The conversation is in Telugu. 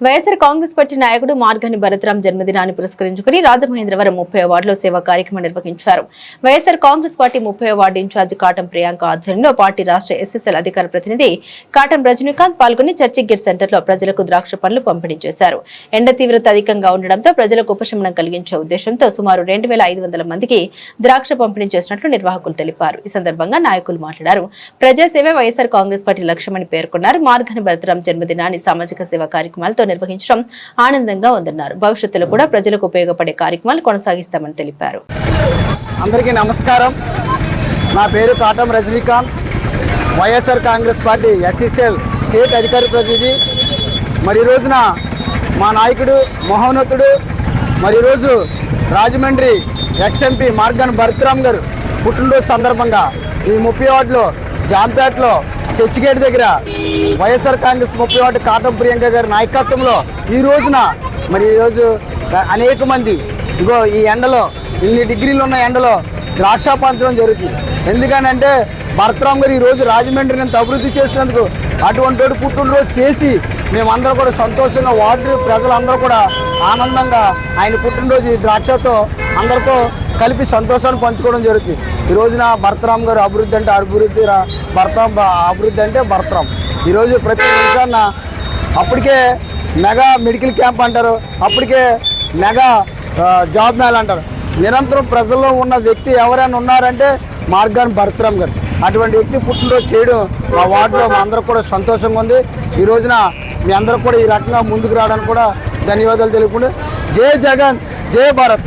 వైఎస్ఆర్ కాంగ్రెస్ పార్టీ నాయకుడు మార్గాని భరత్రాం జన్మదినాన్ని పురస్కరించుకుని రాజమహేంద్రవరం 30వ వార్డులో సేవా కార్యక్రమం నిర్వహించారు. వైఎస్ఆర్ కాంగ్రెస్ పార్టీ 30వ వార్డు ఇన్ఛార్జి కాటం ప్రియాంక ఆధ్వర్యంలో పార్టీ రాష్ట్ర ఎస్ఎస్ఎల్ అధికార ప్రతినిధి కాటం రజనీకాంత్ పాల్గొని చర్చిక్ గేట్ సెంటర్లో ప్రజలకు ద్రాక్ష పండ్లు పంపిణీ చేశారు. ఎండ తీవ్రత అధికంగా ఉండడంతో ప్రజలకు ఉపశమనం కలిగించే ఉద్దేశంతో సుమారు 2500 మందికి ద్రాక్ష పంపిణీ చేసినట్లు నిర్వాహకులు తెలిపారు. ఈ సందర్భంగా నాయకులు మాట్లాడారు. ప్రజాసేవ వైఎస్ఆర్ కాంగ్రెస్ పార్టీ లక్ష్యమని పేర్కొన్నారు. మార్గాని భరత్రాం జన్మదినాన్ని సామాజిక సేవా కార్యక్రమాలతో నిర్వహించడం ఆనందంగా ఉందన్నారు. భవిష్యత్తులో కూడా ప్రజలకు ఉపయోగపడే కార్యక్రమాలు కొనసాగిస్తామని తెలిపారు. అందరికీ నమస్కారం. నా పేరు Katam Rajinikanth, YSR Congress party SSL state అధికార ప్రతినిధి. మరి రోజున మా నాయకుడు మహోన్నతుడు మరి రోజు రాజమండ్రి ఎక్స్ఎంపీ మార్గాని భరత్రాం గారు పుట్టినరోజు సందర్భంగా ఈ 30 వార్డులో జాంపేటలో చర్చి గేట్ దగ్గర వైఎస్ఆర్ కాంగ్రెస్ 30 వార్డు కాటం ప్రియాంక గారి నాయకత్వంలో ఈ రోజున మరి ఈరోజు అనేక మంది ఈ ఎండలో ఇన్ని డిగ్రీలు ఉన్న ఎండలో ద్రాక్ష పంచడం జరుగుతుంది. ఎందుకనంటే భరత్రాం గారు ఈరోజు రాజమండ్రిని ఎంత అభివృద్ధి చేసినందుకు అటువంటి పుట్టినరోజు చేసి మేమందరం కూడా సంతోషంగా వార్డు ప్రజలందరూ కూడా ఆనందంగా ఆయన పుట్టినరోజు ద్రాక్షతో అందరితో కలిపి సంతోషాన్ని పంచుకోవడం జరుగుతుంది. ఈ రోజున భరత్రాం గారు అభివృద్ధి అంటే అభివృద్ధి, భరత్రాం అభివృద్ధి అంటే భరత్రాం. ఈరోజు ప్రతి నిమిషాన్న అప్పటికే మెగా మెడికల్ క్యాంప్ అంటారు, అప్పటికే మెగా జాబ్ మేళ అంటారు. నిరంతరం ప్రజల్లో ఉన్న వ్యక్తి ఎవరైనా ఉన్నారంటే మార్గాని భరత్రాం గారు. అటువంటి వ్యక్తి పుట్టినరోజు చేయడం మా వార్డులో మా అందరికి కూడా సంతోషంగా ఉంది. ఈ రోజున మీ అందరూ కూడా ఈ రకంగా ముందుకు రావడానికి కూడా ధన్యవాదాలు తెలుపుకుంటూ జై జగన్, జై భారత్.